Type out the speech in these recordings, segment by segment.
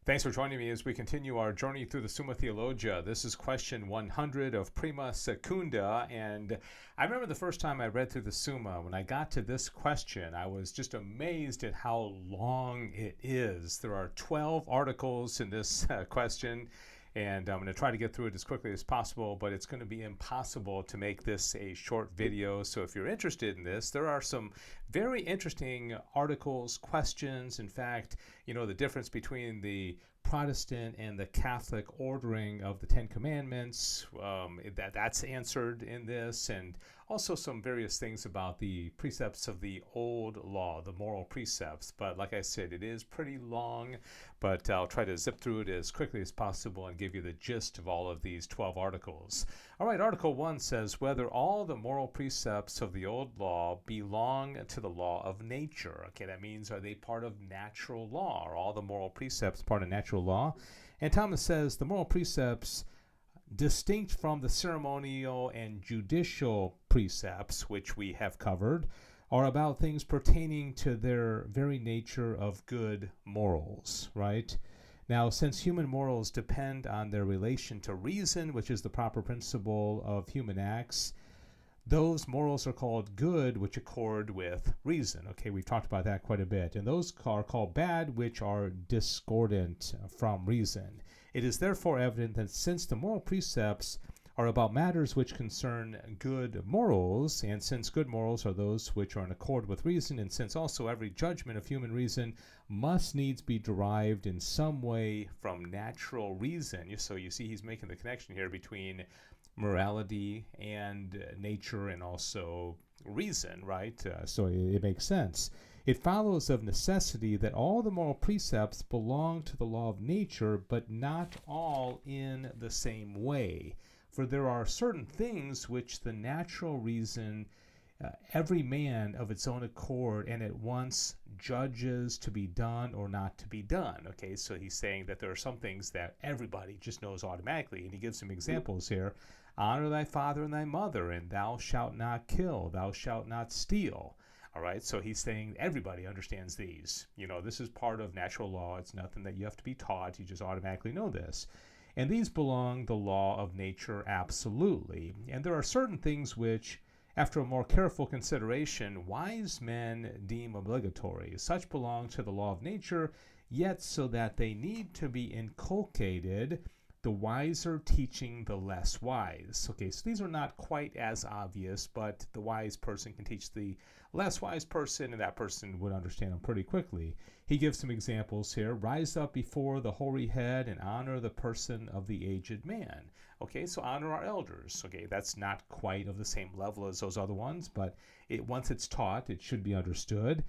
Thanks for joining me as we continue our journey through the Summa Theologica. This is question 100 of Prima Secunda, and I remember the first time I read through the Summa, when I got to this question, I was just amazed at how long it is. There are 12 articles in this question, and I'm going to try to get through it as quickly as possible, but it's going to be impossible to make this a short video. So if you're interested in this, there are some very interesting articles, questions. In fact, the difference between the Protestant and the Catholic ordering of the Ten Commandments, that's answered in this, and also some various things about the precepts of the old law, the moral precepts. But like I said, it is pretty long, but I'll try to zip through it as quickly as possible and give you the gist of all of these 12 articles. All right, Article 1 says whether all the moral precepts of the old law belong to the law of nature. Okay, that means, are they part of natural law? Are all the moral precepts part of natural law? And Thomas says the moral precepts, distinct from the ceremonial and judicial precepts, which we have covered, are about things pertaining to their very nature of good morals, right? Now, since human morals depend on their relation to reason, which is the proper principle of human acts, those morals are called good, which accord with reason. Okay, we've talked about that quite a bit. And those are called bad, which are discordant from reason. It is therefore evident that since the moral precepts are about matters which concern good morals, and since good morals are those which are in accord with reason, and since also every judgment of human reason must needs be derived in some way from natural reason. So you see he's making the connection here between morality and nature and also reason, right? So it makes sense. It follows of necessity that all the moral precepts belong to the law of nature, but not all in the same way. For there are certain things which the natural reason, every man of its own accord and at once judges to be done or not to be done. Okay, so he's saying that there are some things that everybody just knows automatically, and he gives some examples here. Honor thy father and thy mother, and thou shalt not kill, thou shalt not steal. All right, so he's saying everybody understands these. This is part of natural law. It's nothing that you have to be taught. You just automatically know this. And these belong the law of nature absolutely. And there are certain things which, after a more careful consideration, wise men deem obligatory. Such belong to the law of nature, yet so that they need to be inculcated, the wiser teaching the less wise. Okay, so these are not quite as obvious, but the wise person can teach the less wise person, and that person would understand them pretty quickly. He gives some examples here. Rise up before the hoary head and honor the person of the aged man. Okay, so honor our elders. Okay, that's not quite of the same level as those other ones, but once it's taught, it should be understood.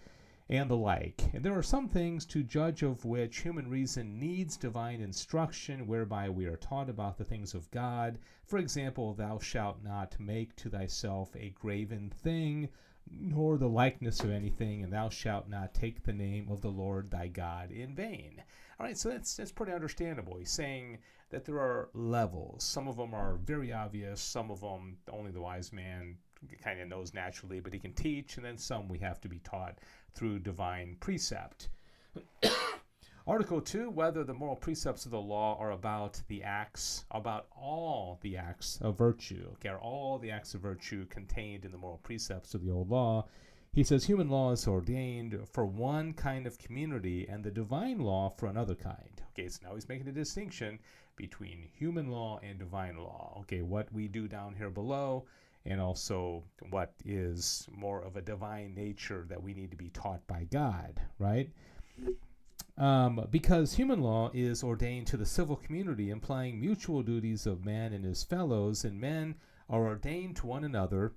And the like. And there are some things to judge of which human reason needs divine instruction, whereby we are taught about the things of God. For example, thou shalt not make to thyself a graven thing, nor the likeness of anything, and thou shalt not take the name of the Lord thy God in vain. All right, so that's pretty understandable. He's saying that there are levels. Some of them are very obvious. Some of them only the wise man kind of knows naturally, but he can teach, and then some we have to be taught through divine precept. Article 2, whether the moral precepts of the law are about all the acts of virtue. Okay, are all the acts of virtue contained in the moral precepts of the old law? He says human law is ordained for one kind of community and the divine law for another kind. Okay, so now he's making a distinction between human law and divine law. Okay, what we do down here below, and also what is more of a divine nature that we need to be taught by God, right? Because human law is ordained to the civil community, implying mutual duties of man and his fellows, and men are ordained to one another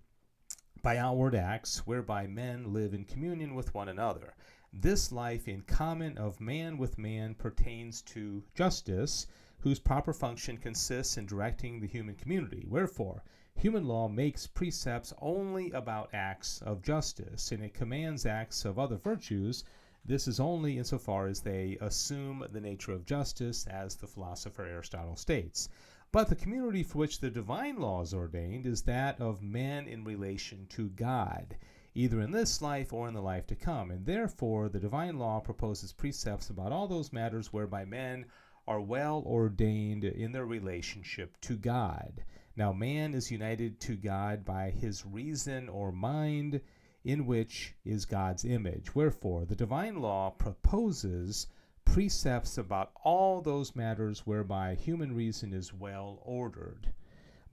by outward acts, whereby men live in communion with one another. This life in common of man with man pertains to justice, whose proper function consists in directing the human community. Wherefore, human law makes precepts only about acts of justice, and it commands acts of other virtues. This is only insofar as they assume the nature of justice, as the philosopher Aristotle states. But the community for which the divine law is ordained is that of men in relation to God. either in this life or in the life to come. And therefore, the divine law proposes precepts about all those matters whereby men are well ordained in their relationship to God. Now, man is united to God by his reason or mind, in which is God's image. Wherefore, the divine law proposes precepts about all those matters whereby human reason is well ordered.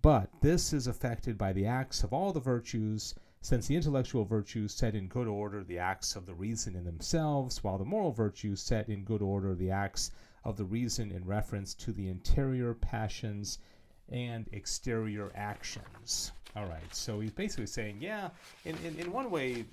But this is affected by the acts of all the virtues, since the intellectual virtues set in good order the acts of the reason in themselves, while the moral virtues set in good order the acts of the reason in reference to the interior passions and exterior actions. All right, so he's basically saying, yeah, in one way,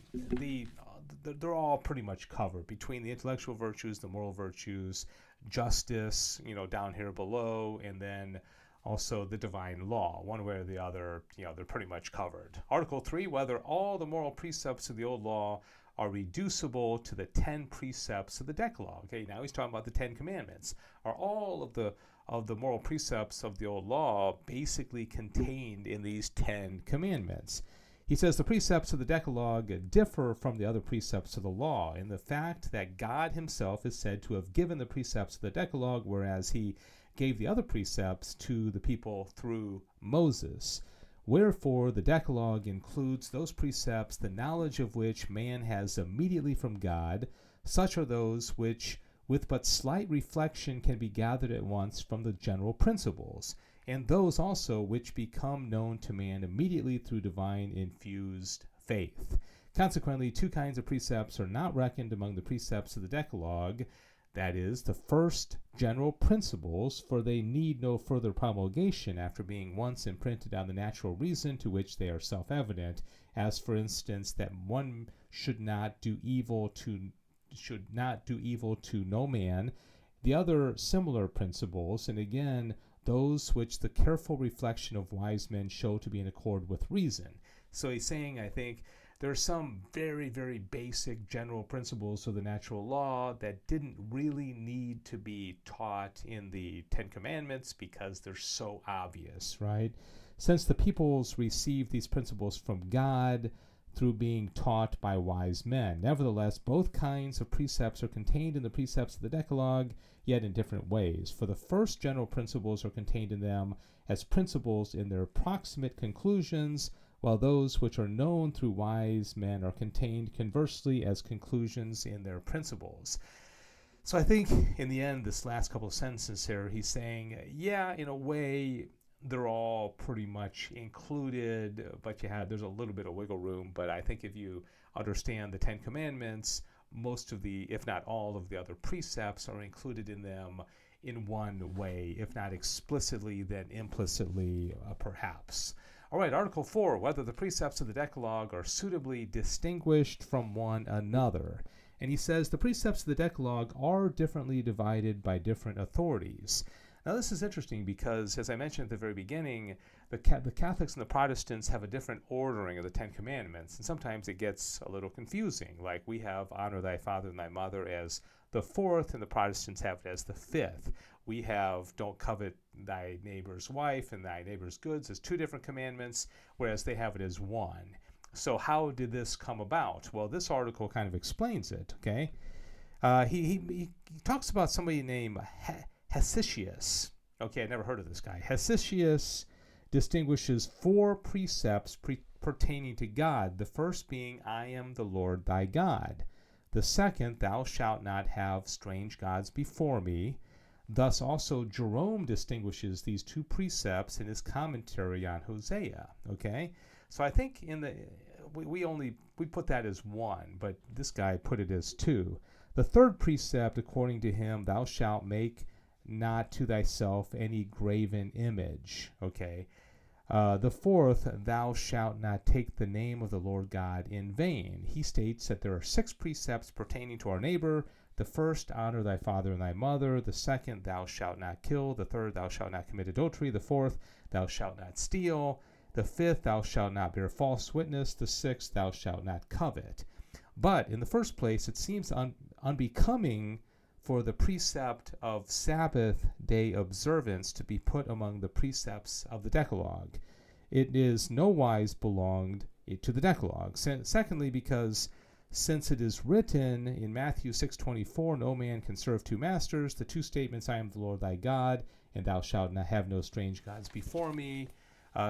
they're all pretty much covered between the intellectual virtues, the moral virtues, justice, down here below, and then also the divine law. One way or the other, they're pretty much covered. Article 3, whether all the moral precepts of the old law are reducible to the 10 precepts of the Decalogue. Okay, now he's talking about the 10 commandments. Are all of the moral precepts of the old law basically contained in these 10 commandments? He says the precepts of the Decalogue differ from the other precepts of the law in the fact that God himself is said to have given the precepts of the Decalogue, whereas he gave the other precepts to the people through Moses. Wherefore, the Decalogue includes those precepts, the knowledge of which man has immediately from God. Such are those which, with but slight reflection, can be gathered at once from the general principles, and those also which become known to man immediately through divine infused faith. Consequently, two kinds of precepts are not reckoned among the precepts of the Decalogue, that is, the first general principles, for they need no further promulgation after being once imprinted on the natural reason to which they are self-evident, as for instance that one should not do evil to no man. The other similar principles, and again those which the careful reflection of wise men show to be in accord with reason. So he's saying, I think, there are some very, very basic general principles of the natural law that didn't really need to be taught in the 10 Commandments because they're so obvious, right? Since the peoples received these principles from God through being taught by wise men. Nevertheless, both kinds of precepts are contained in the precepts of the Decalogue, yet in different ways. For the first general principles are contained in them as principles in their proximate conclusions, while those which are known through wise men are contained conversely as conclusions in their principles. So I think in the end, this last couple of sentences here, he's saying, yeah, in a way, they're all pretty much included, but there's a little bit of wiggle room. But I think if you understand the 10 Commandments, most of the, if not all of the other precepts are included in them in one way, if not explicitly, then implicitly, perhaps. All right, Article 4, whether the precepts of the Decalogue are suitably distinguished from one another. And he says the precepts of the Decalogue are differently divided by different authorities. Now, this is interesting because, as I mentioned at the very beginning, the Catholics and the Protestants have a different ordering of the 10 Commandments, and sometimes it gets a little confusing. Like we have honor thy father and thy mother as the fourth, and the Protestants have it as the fifth. We have don't covet thy neighbor's wife and thy neighbor's goods as two different commandments, whereas they have it as one. So how did this come about? Well, this article kind of explains it, okay? He talks about somebody named Hesychius. Okay, I never heard of this guy. Hesychius distinguishes 4 precepts pertaining to God, the first being, I am the Lord thy God. The second, thou shalt not have strange gods before me. Thus also Jerome distinguishes these 2 precepts in his commentary on Hosea. Okay, so I think we put that as 1, but this guy put it as 2. The third precept, according to him, thou shalt make not to thyself any graven image. Okay. The fourth, thou shalt not take the name of the Lord God in vain. He states that there are 6 precepts pertaining to our neighbor. The first, honor thy father and thy mother. The second, thou shalt not kill. The third, thou shalt not commit adultery. The fourth, thou shalt not steal. The fifth, thou shalt not bear false witness. The sixth, thou shalt not covet. But in the first place, it seems unbecoming for the precept of Sabbath day observance to be put among the precepts of the Decalogue. It is no wise belonged to the Decalogue. Secondly, because since it is written in Matthew 6:24, no man can serve two masters, the two statements, I am the Lord thy God, and thou shalt not have no strange gods before me,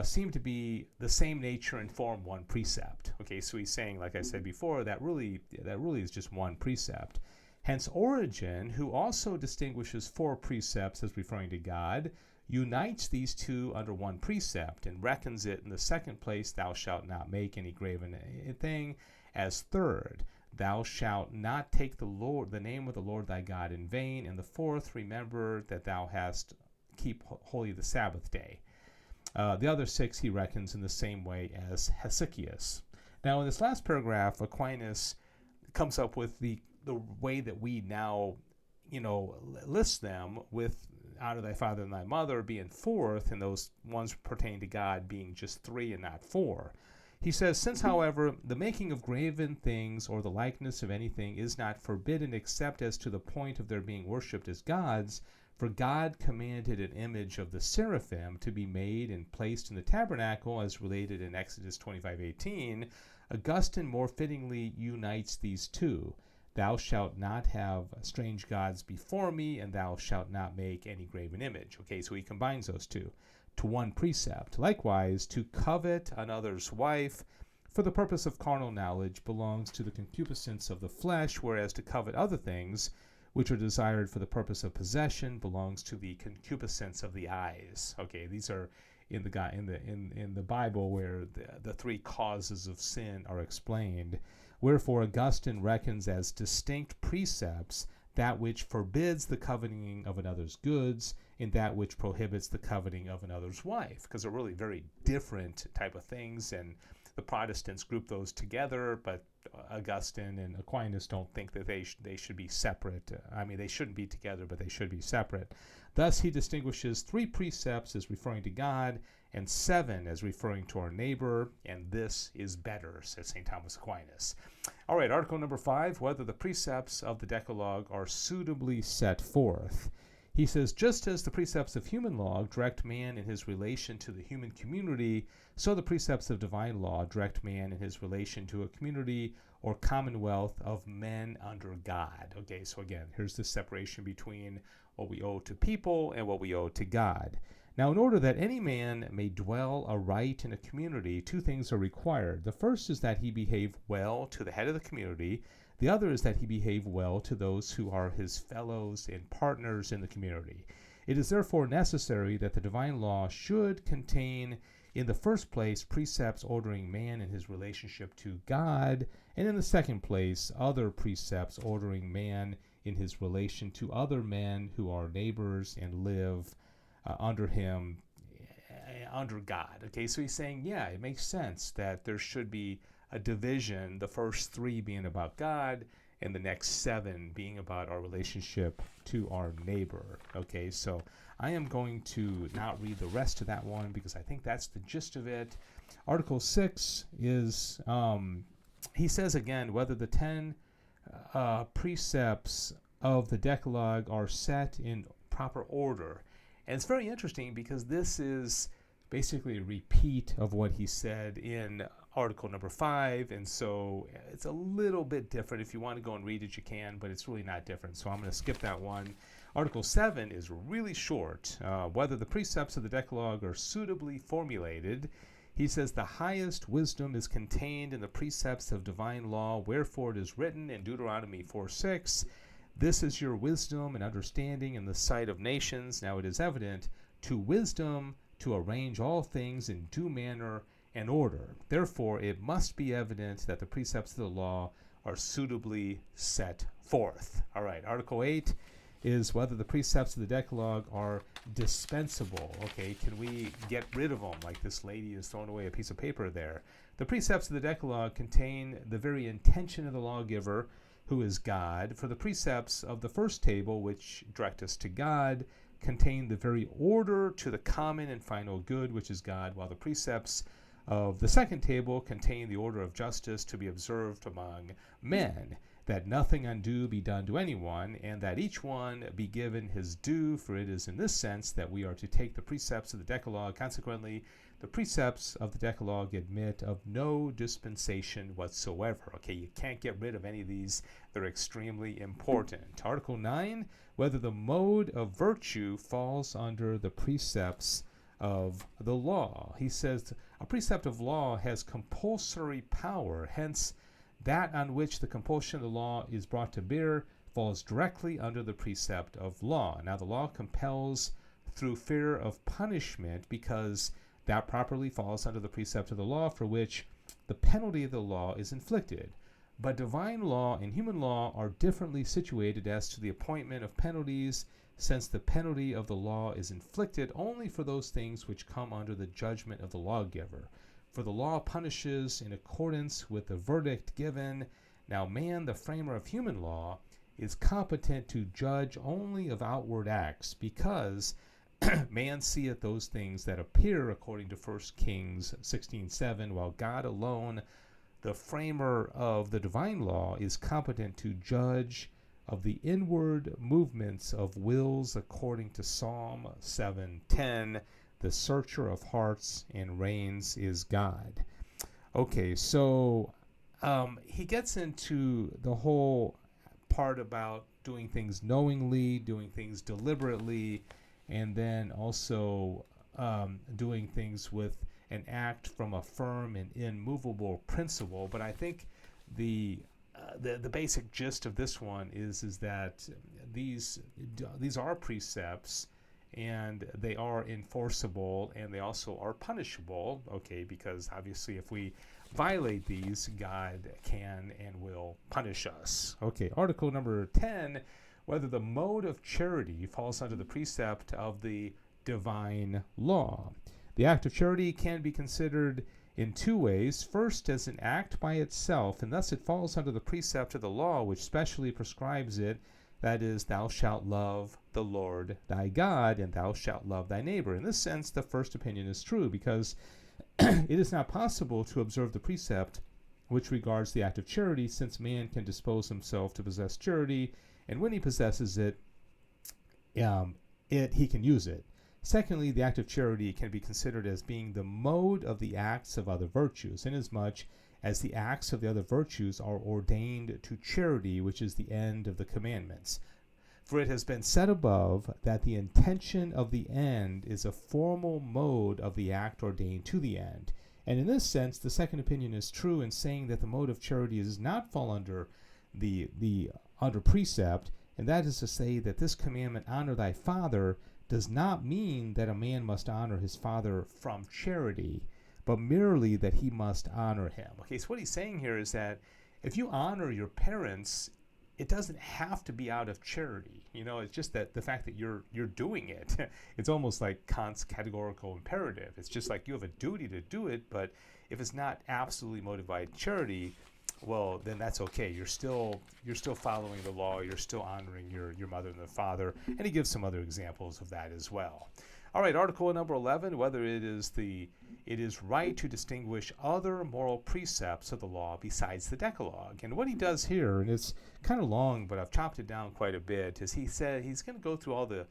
seem to be the same nature and form one precept. Okay, so he's saying, like I said before, that really is just one precept. Hence, Origen, who also distinguishes four precepts as referring to God, unites these two under one precept and reckons it in the second place, thou shalt not make any graven thing, as third, thou shalt not take the name of the Lord thy God in vain, and the fourth, remember that thou hast keep holy the Sabbath day. The other six he reckons in the same way as Hesychius. Now, in this last paragraph, Aquinas comes up with the way that we now, list them, with honor thy father and thy mother being fourth, and those ones pertaining to God being just three and not four. He says, since, however, the making of graven things or the likeness of anything is not forbidden except as to the point of their being worshipped as gods, for God commanded an image of the seraphim to be made and placed in the tabernacle, as related in Exodus 25:18, Augustine more fittingly unites these two. Thou shalt not have strange gods before me, and thou shalt not make any graven image. Okay, so he combines those two to one precept. Likewise, to covet another's wife for the purpose of carnal knowledge belongs to the concupiscence of the flesh, whereas to covet other things which are desired for the purpose of possession belongs to the concupiscence of the eyes. Okay, these are in the Bible where the three causes of sin are explained. Wherefore Augustine reckons as distinct precepts that which forbids the coveting of another's goods and that which prohibits the coveting of another's wife, because they're really very different type of things, and the Protestants group those together, but Augustine and Aquinas don't think that they should be separate. They shouldn't be together, but they should be separate. Thus, he distinguishes three precepts as referring to God and seven as referring to our neighbor, and this is better, says St. Thomas Aquinas. All right, article number 5, whether the precepts of the Decalogue are suitably set forth. He says, just as the precepts of human law direct man in his relation to the human community, so the precepts of divine law direct man in his relation to a community or commonwealth of men under God. Okay, so again, here's the separation between what we owe to people and what we owe to God. Now, in order that any man may dwell aright in a community, two things are required. The first is that he behave well to the head of the community. The other is that he behave well to those who are his fellows and partners in the community. It is therefore necessary that the divine law should contain, in the first place, precepts ordering man in his relationship to God, and in the second place, other precepts ordering man in his relation to other men who are neighbors and live under him, under God. Okay, so he's saying, yeah, it makes sense that there should be a division, the first 3 being about God, and the next 7 being about our relationship to our neighbor. Okay, so I am going to not read the rest of that one because I think that's the gist of it. Article 6 is, he says again, whether the 10 precepts of the Decalogue are set in proper order. And it's very interesting because this is basically a repeat of what he said in article number 5, and so it's a little bit different. If you want to go and read it, you can, but it's really not different, so I'm going to skip that one. Article 7 is really short. Whether the precepts of the Decalogue are suitably formulated, he says the highest wisdom is contained in the precepts of divine law, wherefore it is written in Deuteronomy 4:6, this is your wisdom and understanding in the sight of nations. Now it is evident to wisdom to arrange all things in due manner and order. Therefore, it must be evident that the precepts of the law are suitably set forth. All right, Article 8 is whether the precepts of the Decalogue are dispensable. Okay, can we get rid of them, like this lady is throwing away a piece of paper there? The precepts of the Decalogue contain the very intention of the lawgiver, who is God, for the precepts of the first table, which direct us to God, contain the very order to the common and final good, which is God, while the precepts of the second table contain the order of justice to be observed among men, that nothing undue be done to anyone, and that each one be given his due, for it is in this sense that we are to take the precepts of the Decalogue. Consequently, The precepts of the Decalogue admit of no dispensation whatsoever. Okay, you can't get rid of any of these. They're extremely important. Article 9, whether the mode of virtue falls under the precepts of the law. He says a precept of law has compulsory power, hence that on which the compulsion of the law is brought to bear falls directly under the precept of law. Now the law compels through fear of punishment because that properly falls under the precept of the law for which the penalty of the law is inflicted. But divine law and human law are differently situated as to the appointment of penalties, since the penalty of the law is inflicted only for those things which come under the judgment of the lawgiver. For the law punishes in accordance with the verdict given. Now man, the framer of human law, is competent to judge only of outward acts, because man seeth those things that appear, according to 1 Kings 16:7, while God alone, the framer of the divine law, is competent to judge of the inward movements of wills, according to Psalm 7:10. The searcher of hearts and reins is God. Okay, so he gets into the whole part about doing things knowingly, doing things deliberately, and then also doing things with an act from a firm and immovable principle. But I think the basic gist of this one is that these are precepts, and they are enforceable, and they also are punishable, okay, because obviously if we violate these, God can and will punish us. Okay, article number 10, whether the mode of charity falls under the precept of the divine law. The act of charity can be considered in two ways. First, as an act by itself, and thus it falls under the precept of the law, which specially prescribes it, that is, thou shalt love the Lord thy God, and thou shalt love thy neighbor. In this sense, the first opinion is true, because it is not possible to observe the precept which regards the act of charity, since man can dispose himself to possess charity, and when he possesses it, he can use it. Secondly, the act of charity can be considered as being the mode of the acts of other virtues, inasmuch as the acts of the other virtues are ordained to charity, which is the end of the commandments. For it has been said above that the intention of the end is a formal mode of the act ordained to the end. And in this sense, the second opinion is true in saying that the mode of charity does not fall under under precept, and that is to say that this commandment, honor thy father, does not mean that a man must honor his father from charity, but merely that he must honor him. Okay, so what he's saying here is that if you honor your parents, it doesn't have to be out of charity. It's just that the fact that you're doing it, it's almost like Kant's categorical imperative. It's just like you have a duty to do it, but if it's not absolutely motivated by charity, well, then that's okay. You're still following the law. You're still honoring your mother and the father. And he gives some other examples of that as well. All right, article number 11, whether it is right to distinguish other moral precepts of the law besides the Decalogue. And what he does here, and it's kind of long, but I've chopped it down quite a bit, is he said he's going to go through all the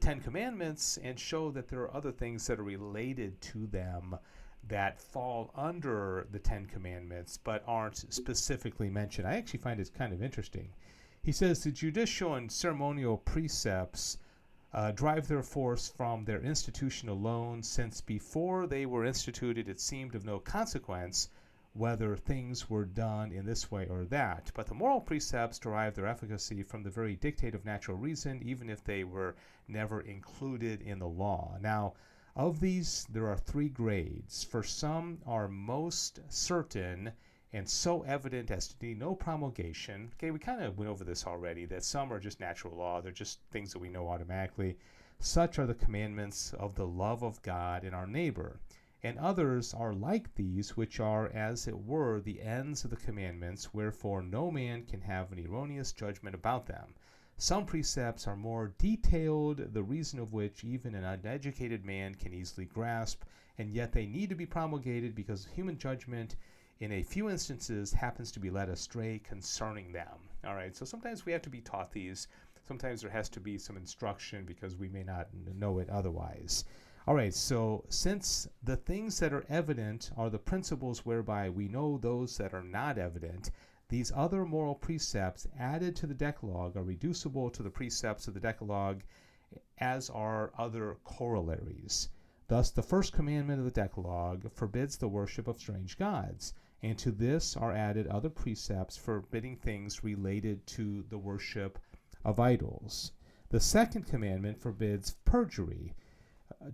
Ten Commandments and show that there are other things that are related to them that fall under the Ten Commandments but aren't specifically mentioned. I actually find it kind of interesting. He says the judicial and ceremonial precepts drive their force from their institution alone, since before they were instituted it seemed of no consequence whether things were done in this way or that. But the moral precepts derive their efficacy from the very dictate of natural reason, even if they were never included in the law. Now, of these, there are three grades. For some are most certain and so evident as to need no promulgation. Okay, we kind of went over this already, that some are just natural law. They're just things that we know automatically. Such are the commandments of the love of God and our neighbor. And others are like these, which are, as it were, the ends of the commandments, wherefore no man can have an erroneous judgment about them. Some precepts are more detailed, the reason of which even an uneducated man can easily grasp, and yet they need to be promulgated because human judgment in a few instances happens to be led astray concerning them. All right, so sometimes we have to be taught these. Sometimes there has to be some instruction because we may not know it otherwise. All right, so since the things that are evident are the principles whereby we know those that are not evident, these other moral precepts added to the Decalogue are reducible to the precepts of the Decalogue, as are other corollaries. Thus, the first commandment of the Decalogue forbids the worship of strange gods, and to this are added other precepts forbidding things related to the worship of idols. The second commandment forbids perjury.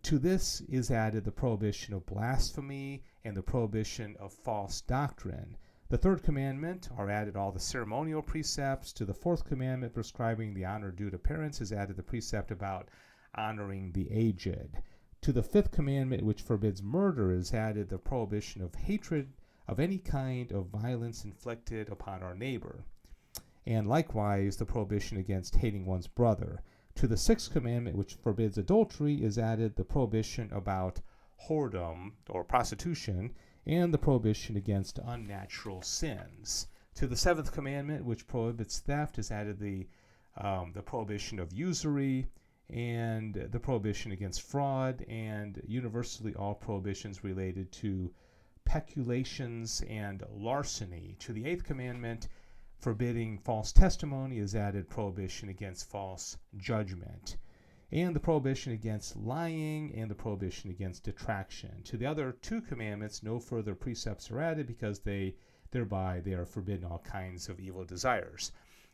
To this is added the prohibition of blasphemy and the prohibition of false doctrine. The third commandment are added all the ceremonial precepts. To the fourth commandment prescribing the honor due to parents is added the precept about honoring the aged. To the fifth commandment, which forbids murder, is added the prohibition of hatred of any kind of violence inflicted upon our neighbor, and likewise the prohibition against hating one's brother. To the sixth commandment, which forbids adultery, is added the prohibition about whoredom or prostitution, and the prohibition against unnatural sins. To the seventh commandment, which prohibits theft, is added the prohibition of usury, and the prohibition against fraud, and universally all prohibitions related to peculations and larceny. To the eighth commandment, forbidding false testimony, is added prohibition against false judgment, and the prohibition against lying, and the prohibition against detraction. To the other two commandments, no further precepts are added, because thereby they are forbidden all kinds of evil desires.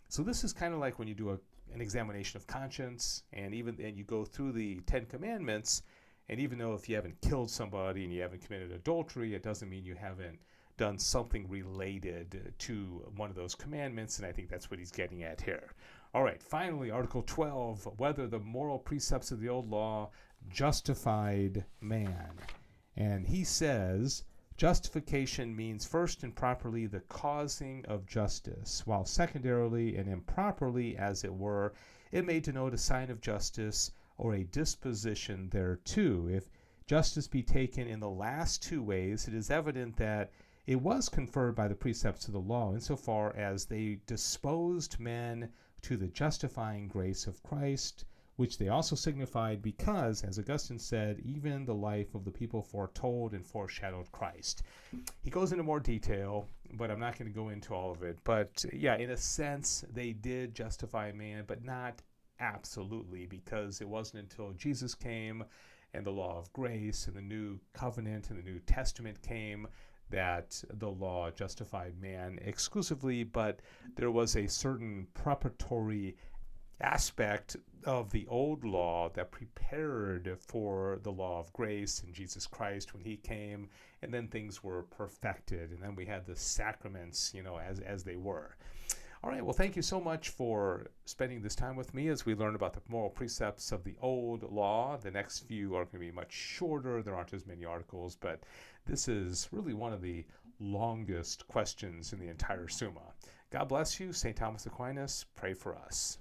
So this is kind of like when you do an examination of conscience, and you go through the 10 commandments, and even though if you haven't killed somebody and you haven't committed adultery, it doesn't mean you haven't done something related to one of those commandments, and I think that's what he's getting at here. All right, finally, Article 12, whether the moral precepts of the old law justified man. And he says, justification means first and properly the causing of justice, while secondarily and improperly, as it were, it may denote a sign of justice or a disposition thereto. If justice be taken in the last two ways, it is evident that it was conferred by the precepts of the law, insofar as they disposed men to the justifying grace of Christ, which they also signified because, as Augustine said, even the life of the people foretold and foreshadowed Christ. He goes into more detail, but I'm not going to go into all of it. But yeah, in a sense, they did justify man, but not absolutely, because it wasn't until Jesus came and the law of grace and the new covenant and the New Testament came that the law justified man exclusively, but there was a certain preparatory aspect of the old law that prepared for the law of grace in Jesus Christ when he came, and then things were perfected, and then we had the sacraments, as they were. All right, well, thank you so much for spending this time with me as we learn about the moral precepts of the old law. The next few are going to be much shorter. There aren't as many articles, but this is really one of the longest questions in the entire Summa. God bless you. St. Thomas Aquinas, pray for us.